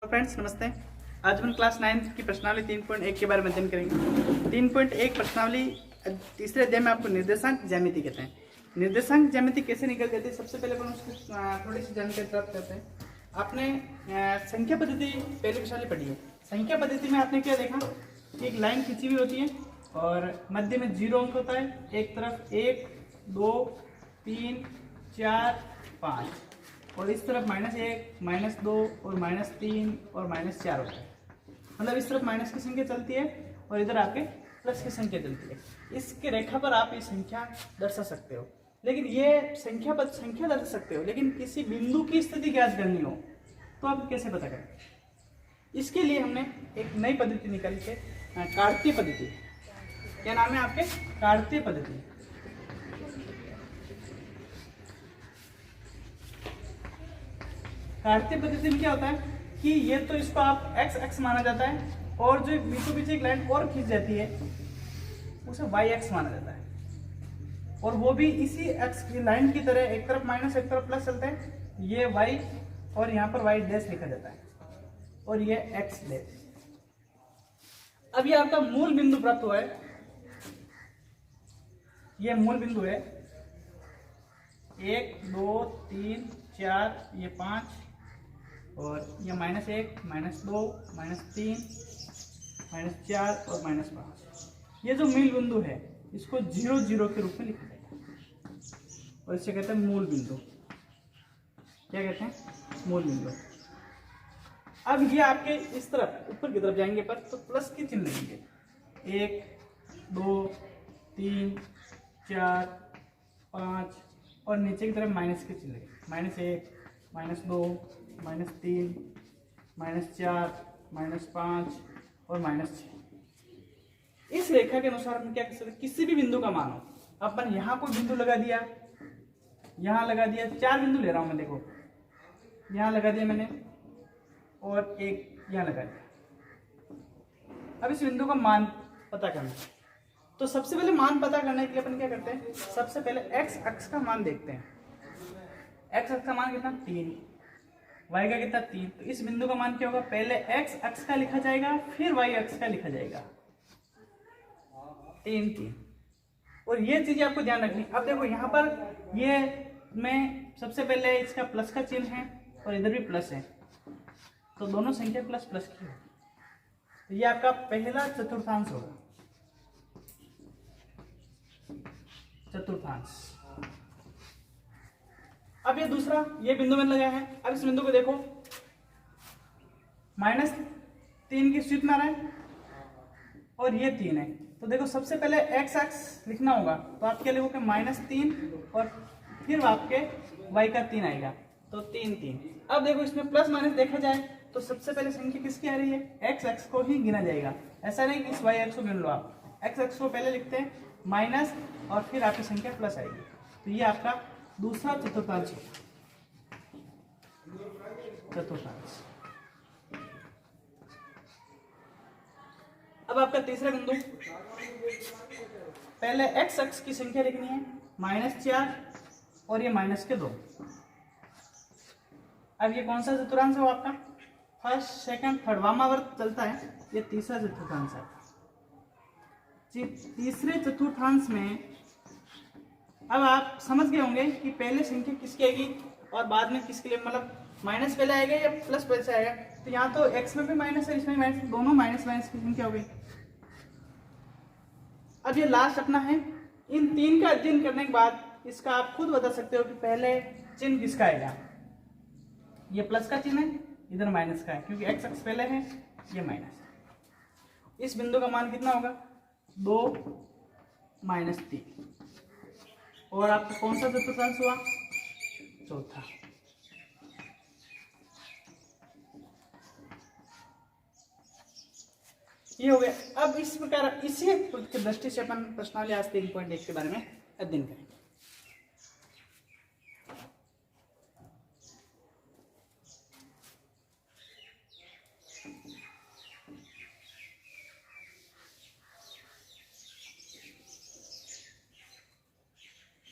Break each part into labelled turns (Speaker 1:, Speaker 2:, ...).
Speaker 1: Friends नमस्ते। आज हम क्लास 9 की प्रश्नावली 3.1 के बारे में अध्ययन करेंगे। 3.1 प्रश्नावली तीसरे अध्याय में आपको निर्देशांक ज्यामिति कहते हैं। निर्देशांक ज्यामिति कैसे निकल जाती है, सबसे पहले अपन उसकी थोड़ी सी जानकारी प्राप्त करते हैं। आपने संख्या पद्धति पहले विशाली पढ़ी है। संख्या पद्धति में आपने क्या देखा कि एक लाइन खींची हुई होती है और मध्य में 0 अंक होता है, एक तरफ 1 2 3 4 5 और इस तरफ -1 -2 और -3 और -4 होता है। मतलब इस तरफ माइनस की संख्या चलती है और इधर आपके प्लस की संख्या चलती है। इसके रेखा पर आप ये संख्या दर्शा सकते हो, लेकिन ये संख्या दर्शा सकते हो, लेकिन किसी बिंदु की स्थिति ज्ञात करनी हो तो आप कैसे पता करें। इसके लिए हमने एक नई पद्धति निकाली है, कार्तीय पद्धति। क्या नाम है आपके? कार्तीय पद्धति। कार्तीय पद्धति में क्या होता है कि ये तो इसको आप x अक्ष माना जाता है और जो बीचों बीच एक लाइन और खींच जाती है उसे y अक्ष माना जाता है, और वो भी इसी अक्ष की लाइन की तरह एक तरफ माइनस एक तरफ प्लस चलता है। ये y और यहाँ पर y डैश लिखा जाता है और ये x डैश। अब ये आपका मूल बिंदु प्राप्त हुआ है। ये मूल बिंदु है 1 2 3 4, ये 5 और ये -1 -2 -3 -4 और -5। ये जो मूल बिंदु है इसको 0 0 के रूप में लिखा जाएगा और इसे कहते हैं मूल बिंदु। क्या कहते हैं? मूल बिंदु। अब ये आपके इस तरफ ऊपर की तरफ जाएंगे पर तो प्लस के चिन्ह लगेंगे। 1 2 3 4 5 और नीचे की तरफ माइनस के चिन्ह लगेंगे। -1 -2 -3 -4 -5 और -6। इस रेखा के अनुसार हम क्या कर सकते हैं, किसी भी बिंदु का मान हो। अपन यहाँ कोई बिंदु लगा दिया, यहाँ लगा दिया, 4 बिंदु ले रहा हूं मैं, देखो यहाँ लगा दिया मैंने और एक यहाँ लगा दिया। अब इस बिंदु का मान पता करना है तो सबसे पहले मान पता करने के लिए अपन क्या करते हैं, सबसे पहले x अक्ष का मान देखते हैं। x अक्ष का मान कितना? 3, y का कितना? 3। तो इस बिंदु का मान क्या होगा? पहले x अक्ष का लिखा जाएगा फिर y अक्ष का लिखा जाएगा। 3 3। और ये चीजें आपको ध्यान रखनी। अब देखो यहाँ पर ये में सबसे पहले इसका प्लस का चिन्ह है और इधर भी प्लस है, तो दोनों संख्या प्लस प्लस की है। तो ये आपका पहला चतुर्थांश होगा, चतुर्थांश। अब ये दूसरा, ये बिंदु मैंने लगाया है। अब इस बिंदु को देखो, -3 की स्वीप में आ रहा है और ये 3 है। तो देखो सबसे पहले x अक्ष लिखना होगा, तो आप क्या लिखोगे? -3 और फिर आपके y का 3 आएगा, तो 3 3। अब देखो इसमें प्लस माइनस देखा जाए तो सबसे पहले संख्या किसकी आ रही है? x अक्ष को ही गिना जाएगा। ऐसा नहीं कि इस y अक्ष को गिन लो आप। x अक्ष को पहले लिखते हैं माइनस और फिर आपकी संख्या प्लस आएगी। तो ये आपका दूसरा चतुर्थांश है, चतुर्थांश। अब आपका तीसरा बिंदु, पहले x अक्ष की संख्या लिखनी है -4 और ये -2। अब ये कौन सा चतुर्थांश है? वो आपका फर्स्ट सेकंड थर्ड वामावर्त चलता है, ये तीसरा चतुर्थांश है। तीसरे चतुर्थांश में अब आप समझ गए होंगे कि पहले संख्या किसकी आएगी और बाद में किसके लिए, मतलब माइनस पहले आएगा या प्लस पहले से आएगा। तो यहाँ तो x में भी माइनस है, इसमें माइनस, दोनों माइनस माइनस की संख्या हो गई। अब ये लास्ट अपना है। इन 3 का अध्ययन करने के बाद इसका आप खुद बता सकते हो कि पहले चिन्ह किसका आएगा। ये प्लस का चिन्ह है, इधर माइनस का है, क्योंकि x अक्ष पहले है, ये माइनस है। इस बिंदु का मान कितना होगा? 2 -3। और आपका कौन सा चतुर्थांश हुआ? चौथा। ये हो गया। अब इस प्रकार इसी दृष्टि से अपन प्रश्नावली आज 3.1 के बारे में अध्ययन करेंगे।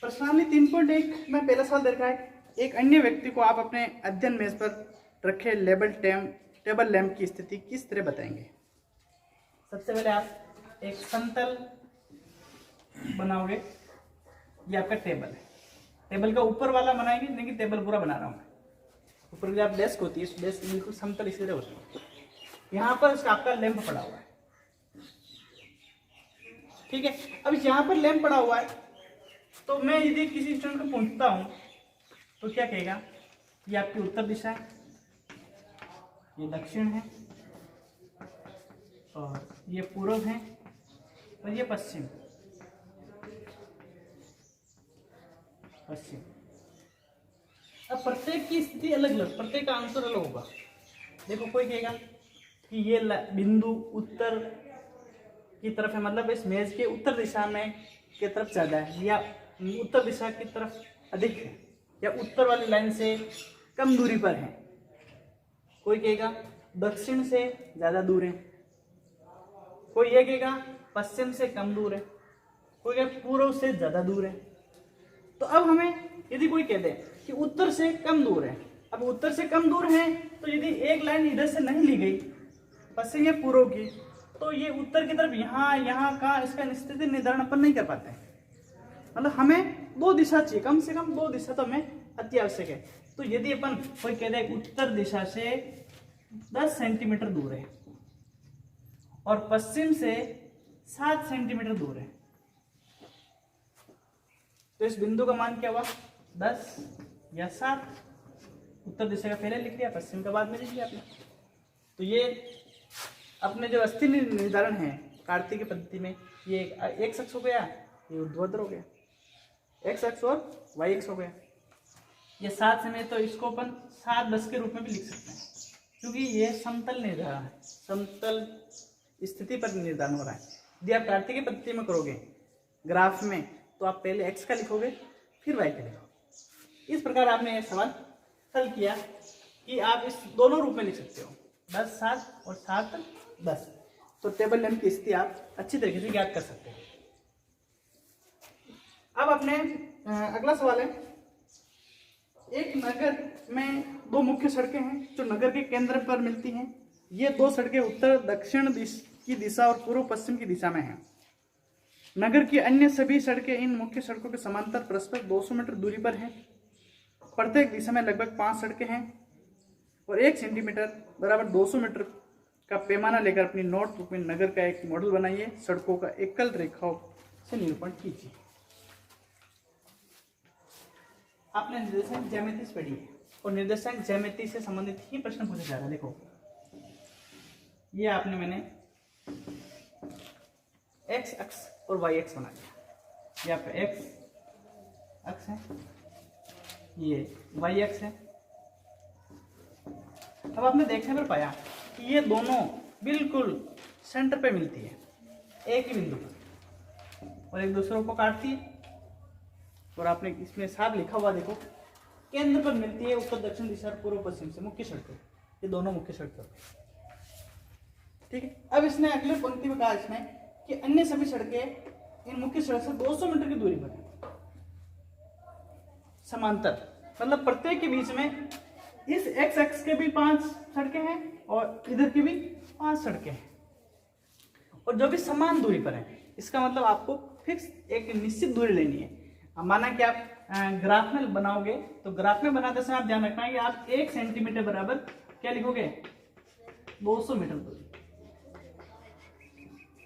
Speaker 1: प्रश्नावली 3.1 में पहला सवाल दे रखा है, एक अन्य व्यक्ति को आप अपने अध्ययन मेज पर रखे लेबल टेबल लैंप की स्थिति किस तरह बताएंगे। सबसे पहले आप एक समतल बनाओगे, ये आपका टेबल है, टेबल का ऊपर वाला बनाएंगे, लेकिन टेबल पूरा बना रहा हूँ मैं। ऊपर जो आप डेस्क होती है, इस डेस्क बिल्कुल समतल इसी तरह होती है। यहाँ पर इसका आपका लैंप पड़ा हुआ है, ठीक है। अब यहाँ पर लैंप पड़ा हुआ है, तो मैं यदि किसी स्टूडेंट को पूछता हूँ तो क्या कहेगा, ये आपकी उत्तर दिशा है, ये दक्षिण है, और ये पूर्व है, और ये पश्चिम। अब प्रत्येक की स्थिति अलग अलग, प्रत्येक का आंसर अलग होगा। देखो कोई कहेगा कि ये बिंदु उत्तर की तरफ है, मतलब इस मेज के उत्तर दिशा में की तरफ ज्यादा है, या उत्तर दिशा की तरफ अधिक है, या उत्तर वाली लाइन से कम दूरी पर है। कोई कहेगा दक्षिण से ज्यादा दूर है, कोई ये कहेगा पश्चिम से कम दूर है, कोई कहेगा पूर्व से ज्यादा दूर है। तो अब हमें यदि कोई कह दे कि उत्तर से कम दूर है, अब उत्तर से कम दूर है, तो यदि एक लाइन इधर से नहीं ली गई पश्चिम या पूर्व की, तो ये उत्तर की तरफ यहाँ का इसका स्थिति निर्धारण अपन नहीं कर पाते हैं। मतलब हमें दो दिशा चाहिए, कम से कम दो दिशा तो हमें अति आवश्यक है। तो यदि अपन कोई कह दे उत्तर दिशा से 10 सेंटीमीटर दूर है और पश्चिम से 7 सेंटीमीटर दूर है, तो इस बिंदु का मान क्या हुआ, 10 या 7। उत्तर दिशा का पहले लिख लिया, पश्चिम का बाद में लिख लिया आपने। तो ये अपने जो अस्थि निर्धारण है कार्तिक पद्धति में, ये एक अक्ष हो गया, ये ऊर्ध्वाधर हो गया, एक्स अक्ष और वाई अक्ष हो गया। ये 7 समय, तो इसको अपन 7-10 के रूप में भी लिख सकते हैं, क्योंकि ये समतल निर्धारण है, समतल स्थिति पर निर्धारण हो रहा है। यदि आप कार्तिक पद्धति में करोगे ग्राफ में, तो आप पहले एक्स का लिखोगे फिर वाई का लिखोगे। इस प्रकार आपने ये सवाल हल किया कि आप इस दोनों रूप में लिख सकते हो, 10-7 और 7-10। तो टेबल लैंप की स्थिति आप अच्छी तरीके से ज्ञात कर सकते हो। अब अपने अगला सवाल है, एक नगर में दो मुख्य सड़कें हैं जो नगर के केंद्र पर मिलती हैं। ये दो सड़कें उत्तर दक्षिण की दिशा और पूर्व पश्चिम की दिशा में हैं। नगर की अन्य सभी सड़कें इन मुख्य सड़कों के समांतर परस्पर 200 मीटर दूरी पर हैं। प्रत्येक दिशा में लगभग 5 सड़कें हैं और 1 सेंटीमीटर बराबर 200 मीटर का पैमाना लेकर अपनी नोटबुक में नगर का एक मॉडल बनाइए। सड़कों का एकल रेखाओं से निरूपण कीजिए। आपने निर्देशांक ज्यामिति से पढ़ी है और निर्देशांक ज्यामिति से संबंधित ही प्रश्न पूछा जा रहा है। देखो ये आपने मैंने एक्स अक्ष और वाई अक्ष बना दिया। ये आपका एक्स अक्ष है, ये वाई अक्ष है। अब आपने देखने पर पाया कि ये दोनों बिल्कुल सेंटर पे मिलती है, एक ही बिंदु पर, और एक दूसरे को काटती है। और आपने इसमें साफ लिखा हुआ देखो, केंद्र पर मिलती है उत्तर दक्षिण दिशा पूर्व पश्चिम से मुख्य सड़कें। ये दोनों मुख्य सड़कें, ठीक है। अब इसने अगले पंक्ति में कहा इसने कि अन्य सभी सड़कें इन मुख्य सड़क से 200 मीटर की दूरी पर है, समांतर। मतलब प्रत्येक के बीच में इस एक्स अक्ष के भी 5 सड़कें हैं और इधर की भी 5 सड़कें हैं, और जो भी समान दूरी पर है। इसका मतलब आपको फिक्स एक निश्चित दूरी लेनी है। माना कि आप ग्राफ में बनाओगे, तो ग्राफ में बनाते समय आप ध्यान रखना है कि आप 1 सेंटीमीटर बराबर क्या लिखोगे, 200 मीटर दूरी।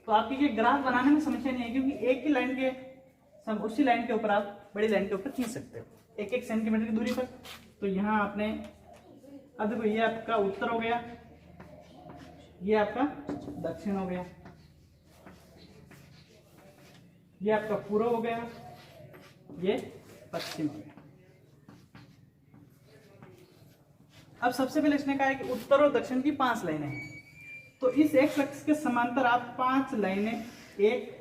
Speaker 1: तो आपकी ये ग्राफ बनाने में समस्या नहीं है, क्योंकि एक ही लाइन के उसी लाइन के ऊपर आप बड़ी लाइन के ऊपर खींच सकते हो 1-1 सेंटीमीटर की दूरी पर। तो यहाँ आपने अब देखो, ये आपका उत्तर हो गया, ये आपका दक्षिण हो गया, ये आपका पूर्व हो गया, ये पश्चिम हो गया। अब सबसे पहले इसने कहा है कि उत्तर और दक्षिण की 5 लाइनें हैं। तो इस एक्स अक्ष के समांतर आप 5 लाइनें, 1,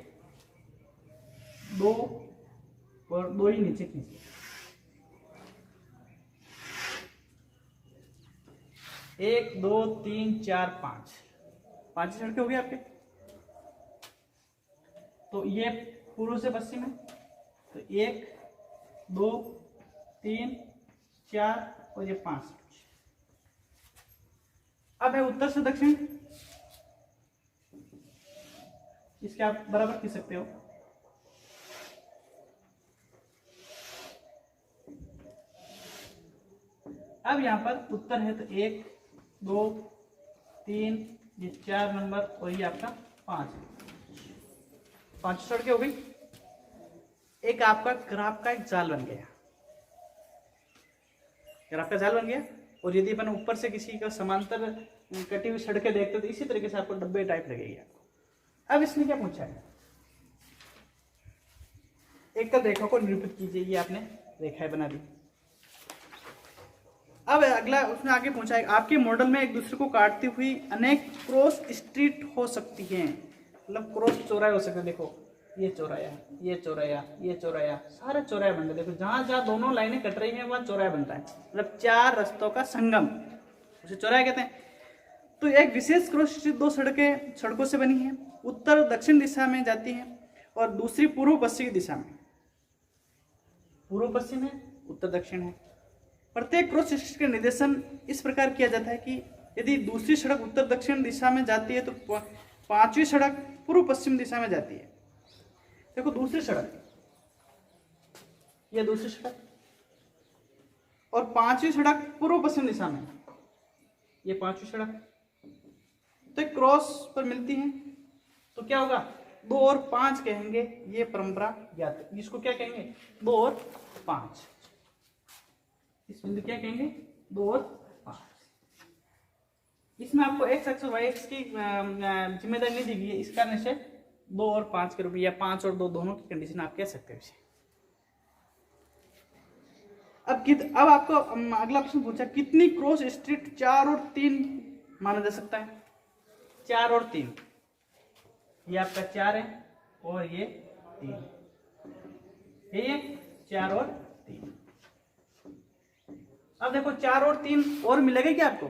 Speaker 1: 2 और 2 ही नीचे खींचिए। 1, 2, 3, 4, 5 सड़कें हो गई आपके। तो ये पूर्व से पश्चिम है, तो 1, 2, 3, 4 और ये 5। अब है उत्तर से दक्षिण, इसके आप बराबर खींच सकते हो। अब यहाँ पर उत्तर है तो 1 2 3, ये 4 नंबर और ये आपका 5 सड़कें हो गई। एक आपका ग्राफ का एक जाल बन गया, ग्राफ का जाल बन गया। और यदि अपन ऊपर से किसी का समांतर कटी हुई सड़कें देखते तो इसी तरीके से आपको डब्बे टाइप लगेगी आपको। अब इसने क्या पूछा है, एक का रेखा को निरूपित कीजिए, ये आपने रेखाएं बना दी। अब अगला उसने आगे पूछा है, आपके मॉडल में एक दूसरे को काटती हुई अनेक क्रॉस स्ट्रीट हो सकती हैं, मतलब क्रॉस चौराहे हो सकते हैं। देखो ये चौराया, ये चौराया, ये चौराया, सारे चौराहे बन रहे। देखो जहां जहां दोनों लाइनें कट रही हैं वहां चौराहा बनता है, मतलब 4 रास्तों का संगम, उसे चौराहा कहते हैं। तो एक विशेष क्रॉस स्ट्रीट 2 सड़कों से बनी है, उत्तर दक्षिण दिशा में जाती है और दूसरी पूर्व पश्चिम दिशा में। पूर्व पश्चिम है, उत्तर दक्षिण है। प्रत्येक क्रॉस स्ट्रीट का निर्देशन इस प्रकार किया जाता है कि यदि दूसरी सड़क उत्तर दक्षिण दिशा में जाती है तो 5वीं सड़क पूर्व पश्चिम दिशा में जाती है। देखो दूसरी सड़क, ये दूसरी सड़क, और 5वीं सड़क पूर्व पश्चिम दिशा में, ये 5वीं सड़क। तो एक क्रॉस पर मिलती हैं तो क्या होगा, 2 और 5 कहेंगे, ये परंपरा ज्ञात है। इसको क्या कहेंगे, 2 और 5, इस बिंदु क्या कहेंगे, 2 और 5। इसमें आपको x अक्ष y अक्ष की जिम्मेदारी नहीं दी गई है, इस कारण से 2 और 5 के रूप में, या 5 और 2 दोनों की कंडीशन आप कह सकते हो इसे। अब आपको अगला प्रश्न पूछा, कितनी क्रॉस स्ट्रीट 4 और 3 माना जा सकता है। 4 और 3, ये आपका 4 है और ये 3, ये 4 और 3। अब देखो 4 और 3 और मिलेगा क्या आपको,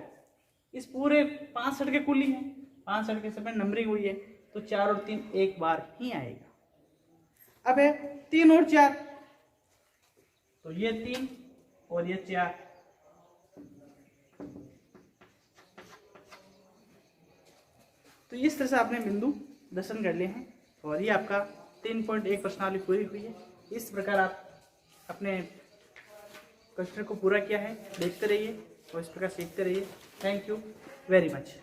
Speaker 1: इस पूरे 5 सड़कें खुली हैं, 5 सड़कें सब में नंबरिंग हुई है, तो 4 और 3 एक बार ही आएगा। अब है 3 और 4, तो ये 3 और ये 4, तो इस तरह से आपने बिंदु दर्शन कर लिए हैं और ये आपका 3.1 प्रश्नावली पूरी हुई है। इस प्रकार आप अपने क्वेश्चन को पूरा किया है, देखते रहिए और इस प्रकार सीखते रहिए। Thank you very much.